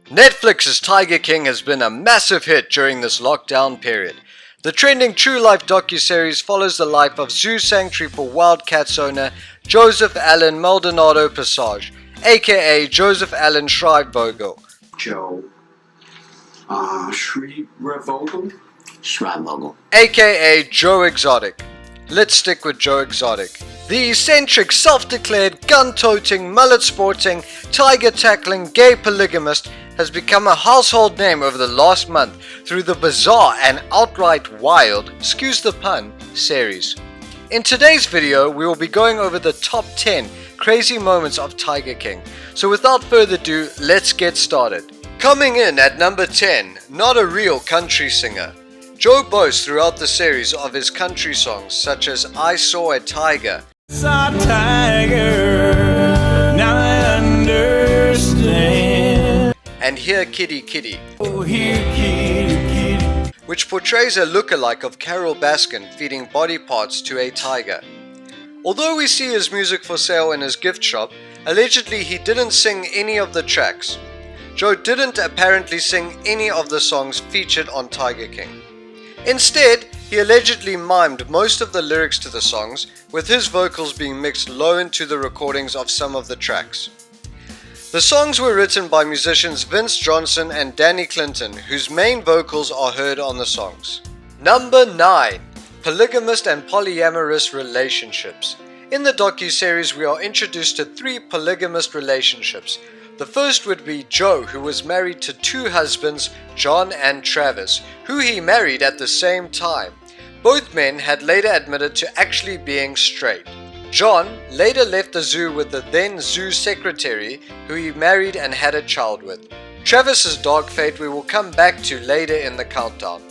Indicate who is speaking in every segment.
Speaker 1: Netflix's Tiger King has been a massive hit during this lockdown period. The trending true life docuseries follows the life of zoo sanctuary for wildcats owner Joseph Allen Maldonado-Passage, A.K.A. Joseph Allen Schreibvogel.
Speaker 2: Schreibvogel.
Speaker 1: A.K.A. Joe Exotic. Let's stick with Joe Exotic. The eccentric, self-declared, gun-toting, mullet-sporting, tiger-tackling, gay polygamist has become a household name over the last month through the bizarre and outright wild, excuse the pun, series. In today's video, we will be going over the top 10 crazy moments of Tiger King. So without further ado, let's get started. Coming in at number 10, not a real country singer. Joe boasts throughout the series of his country songs such as I Saw a Tiger,
Speaker 3: Saw a tiger, now I understand.
Speaker 1: and Here Kitty Kitty,
Speaker 3: Oh, here, kitty, kitty.
Speaker 1: which portrays a lookalike of Carole Baskin feeding body parts to a tiger. Although we see his music for sale in his gift shop, allegedly he didn't sing any of the tracks. Joe didn't apparently sing any of the songs featured on Tiger King. Instead, he allegedly mimed most of the lyrics to the songs, with his vocals being mixed low into the recordings of some of the tracks. The songs were written by musicians Vince Johnson and Danny Clinton, whose main vocals are heard on the songs. Number 9. Polygamist and polyamorous relationships. In the docuseries, we are introduced to 3 polygamist relationships. The first would be Joe, who was married to 2 husbands, John and Travis, who he married at the same time. Both men had later admitted to actually being straight. John later left the zoo with the then zoo secretary, who he married and had a child with. Travis's dark fate we will come back to later in the countdown.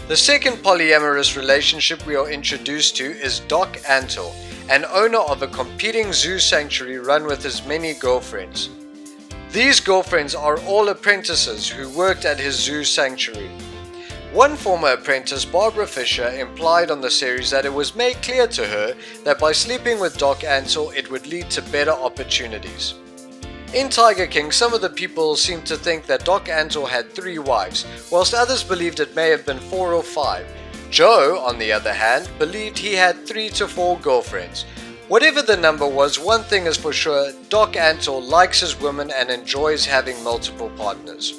Speaker 1: The second polyamorous relationship we are introduced to is Doc Antle, an owner of a competing zoo sanctuary run with his many girlfriends. These girlfriends are all apprentices who worked at his zoo sanctuary. One former apprentice, Barbara Fisher, implied on the series that it was made clear to her that by sleeping with Doc Antle it would lead to better opportunities. In Tiger King, some of the people seem to think that Doc Antle had 3 wives, whilst others believed it may have been 4 or 5. Joe, on the other hand, believed he had 3 to 4 girlfriends. Whatever the number was, one thing is for sure, Doc Antle likes his women and enjoys having multiple partners.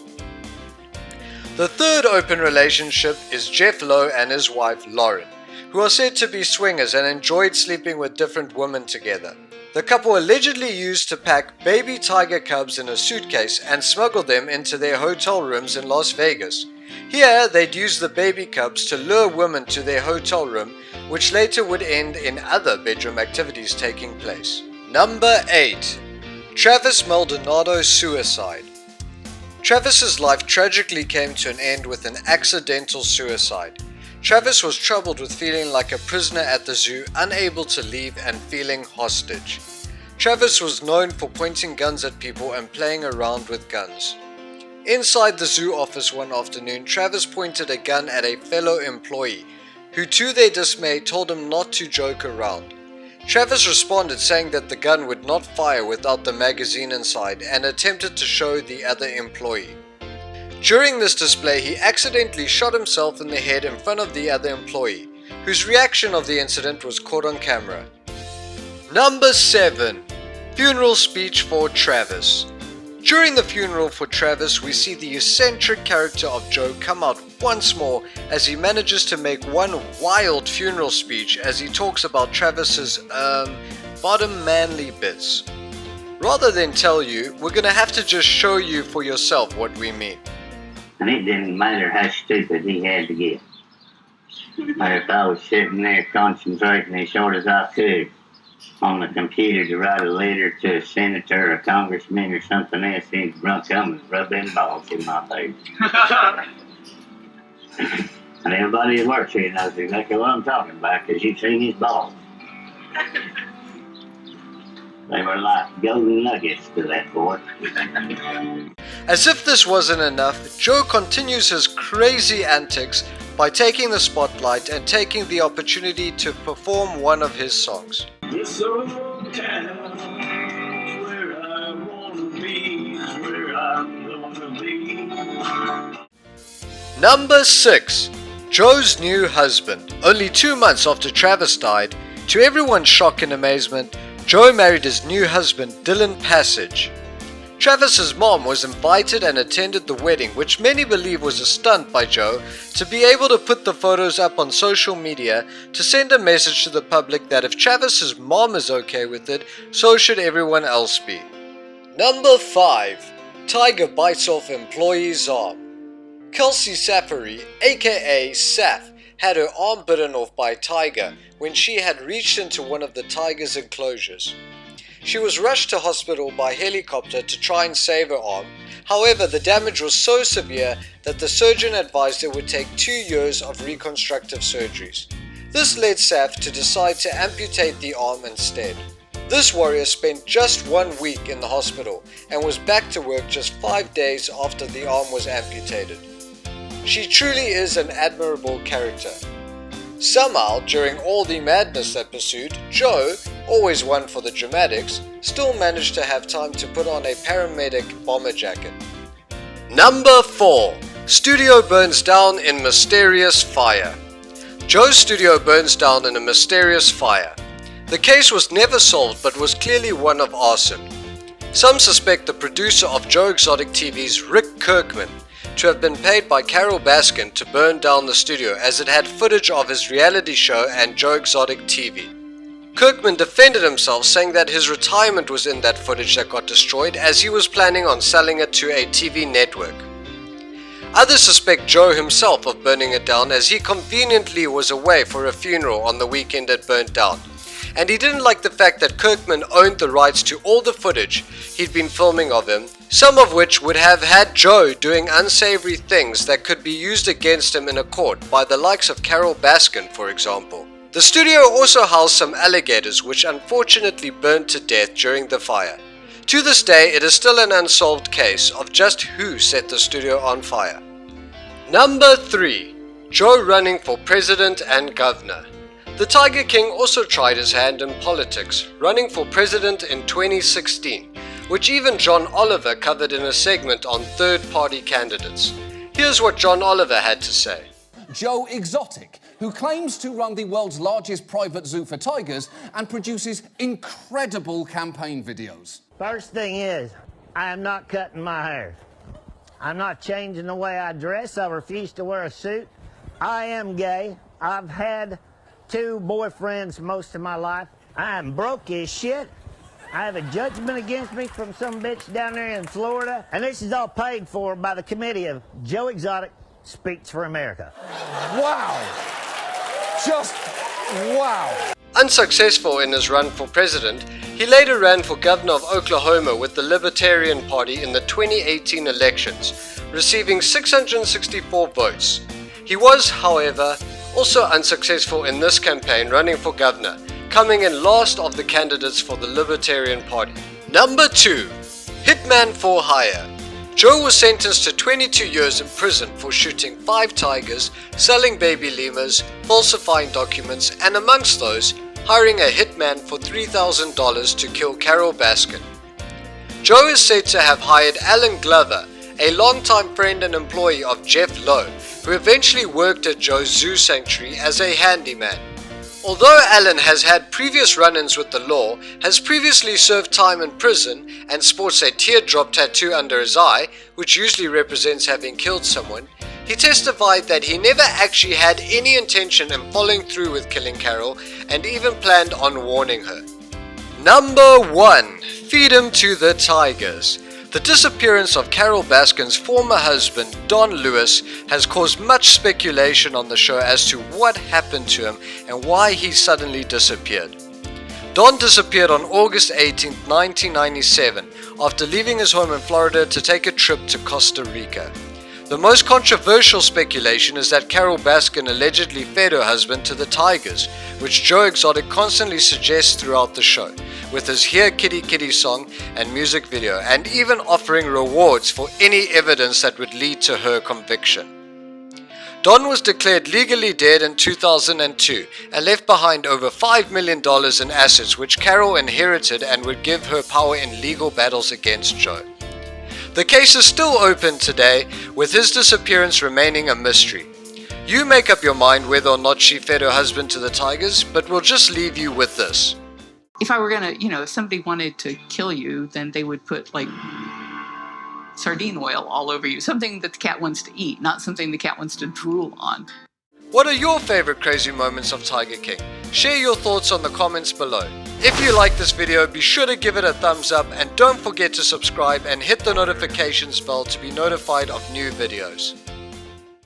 Speaker 1: The third open relationship is Jeff Lowe and his wife Lauren, who are said to be swingers and enjoyed sleeping with different women together. The couple allegedly used to pack baby tiger cubs in a suitcase and smuggle them into their hotel rooms in Las Vegas. Here, they'd use the baby cubs to lure women to their hotel room, which later would end in other bedroom activities taking place. Number 8. Travis Maldonado suicide. Travis's life tragically came to an end with an accidental suicide. Travis was troubled with feeling like a prisoner at the zoo, unable to leave and feeling hostage. Travis was known for pointing guns at people and playing around with guns. Inside the zoo office one afternoon, Travis pointed a gun at a fellow employee, who to their dismay told him not to joke around. Travis responded saying that the gun would not fire without the magazine inside and attempted to show the other employee. During this display, he accidentally shot himself in the head in front of the other employee, whose reaction of the incident was caught on camera. Number 7. Funeral speech for Travis. During the funeral for Travis, we see the eccentric character of Joe come out once more as he manages to make one wild funeral speech as he talks about Travis's, bottom manly bits. Rather than tell you, we're gonna have to just show you for yourself what we mean.
Speaker 2: And it didn't matter how stupid he had to get. But if I was sitting there concentrating as short as I could on the computer to write a letter to a senator or a congressman or something else, he'd come and rub them balls in my face. And everybody that works here knows exactly what I'm talking about, because you've seen his balls. They were like golden nuggets to that boy.
Speaker 1: As if this wasn't enough, Joe continues his crazy antics by taking the spotlight and taking the opportunity to perform one of his songs.
Speaker 3: This old town is where I wanna be, is where I'm going.
Speaker 1: Number 6. Joe's new husband. Only 2 months after Travis died, to everyone's shock and amazement, Joe married his new husband, Maldonado-Passage. Travis's mom was invited and attended the wedding, which many believe was a stunt by Joe to be able to put the photos up on social media to send a message to the public that if Travis's mom is okay with it, so should everyone else be. Number 5. Tiger bites off employee's arm. Kelci Saffery, A.K.A. Saf, had her arm bitten off by a tiger when she had reached into one of the tiger's enclosures. She was rushed to hospital by helicopter to try and save her arm. However, the damage was so severe that the surgeon advised it would take 2 years of reconstructive surgeries. This led Saf to decide to amputate the arm instead. This warrior spent just 1 week in the hospital and was back to work just 5 days after the arm was amputated. She truly is an admirable character. Somehow, during all the madness that pursued, Joe, always one for the dramatics, still managed to have time to put on a paramedic bomber jacket. Number 4. Studio burns down in mysterious fire. Joe's studio burns down in a mysterious fire. The case was never solved but was clearly one of arson. Some suspect the producer of Joe Exotic TV's Rick Kirkman to have been paid by Carole Baskin to burn down the studio as it had footage of his reality show and Joe Exotic TV. Kirkman defended himself, saying that his retirement was in that footage that got destroyed as he was planning on selling it to a TV network. Others suspect Joe himself of burning it down as he conveniently was away for a funeral on the weekend it burnt down. And he didn't like the fact that Kirkman owned the rights to all the footage he'd been filming of him, some of which would have had Joe doing unsavory things that could be used against him in a court by the likes of Carole Baskin, for example. The studio also housed some alligators which unfortunately burned to death during the fire. To this day, it is still an unsolved case of just who set the studio on fire. Number 3. Joe running for president and governor. The Tiger King also tried his hand in politics, running for president in 2016, which even John Oliver covered in a segment on third-party candidates. Here's what John Oliver had to say.
Speaker 4: Joe Exotic, who claims to run the world's largest private zoo for tigers and produces incredible campaign videos.
Speaker 5: First thing is, I am not cutting my hair. I'm not changing the way I dress. I refuse to wear a suit. I am gay. I've had 2 boyfriends most of my life. I am broke as shit. I have a judgment against me from some bitch down there in Florida. And this is all paid for by the committee of Joe Exotic Speaks for America.
Speaker 4: Wow! Just wow!
Speaker 1: Unsuccessful in his run for president, he later ran for governor of Oklahoma with the Libertarian Party in the 2018 elections, receiving 664 votes. He was, however, also unsuccessful in this campaign running for governor, coming in last of the candidates for the Libertarian Party. Number 2. Hitman for hire. Joe was sentenced to 22 years in prison for shooting 5 tigers, selling baby lemurs, falsifying documents, and amongst those, hiring a hitman for $3,000 to kill Carole Baskin. Joe is said to have hired Alan Glover, a longtime friend and employee of Jeff Lowe, who eventually worked at Joe's zoo sanctuary as a handyman. Although Alan has had previous run-ins with the law, has previously served time in prison, and sports a teardrop tattoo under his eye, which usually represents having killed someone, he testified that he never actually had any intention in following through with killing Carole, and even planned on warning her. Number 1. Feed him to the tigers. The disappearance of Carole Baskin's former husband, Don Lewis, has caused much speculation on the show as to what happened to him and why he suddenly disappeared. Don disappeared on August 18, 1997, after leaving his home in Florida to take a trip to Costa Rica. The most controversial speculation is that Carole Baskin allegedly fed her husband to the tigers, which Joe Exotic constantly suggests throughout the show, with his Here Kitty Kitty song and music video, and even offering rewards for any evidence that would lead to her conviction. Don was declared legally dead in 2002 and left behind over $5 million in assets which Carole inherited and would give her power in legal battles against Joe. The case is still open today, with his disappearance remaining a mystery. You make up your mind whether or not she fed her husband to the tigers, but we'll just leave you with this.
Speaker 6: If I were gonna, if somebody wanted to kill you, then they would put like sardine oil all over you. Something that the cat wants to eat, not something the cat wants to drool on.
Speaker 1: What are your favorite crazy moments of Tiger King? Share your thoughts on the comments below. If you like this video, be sure to give it a thumbs up and don't forget to subscribe and hit the notifications bell to be notified of new videos.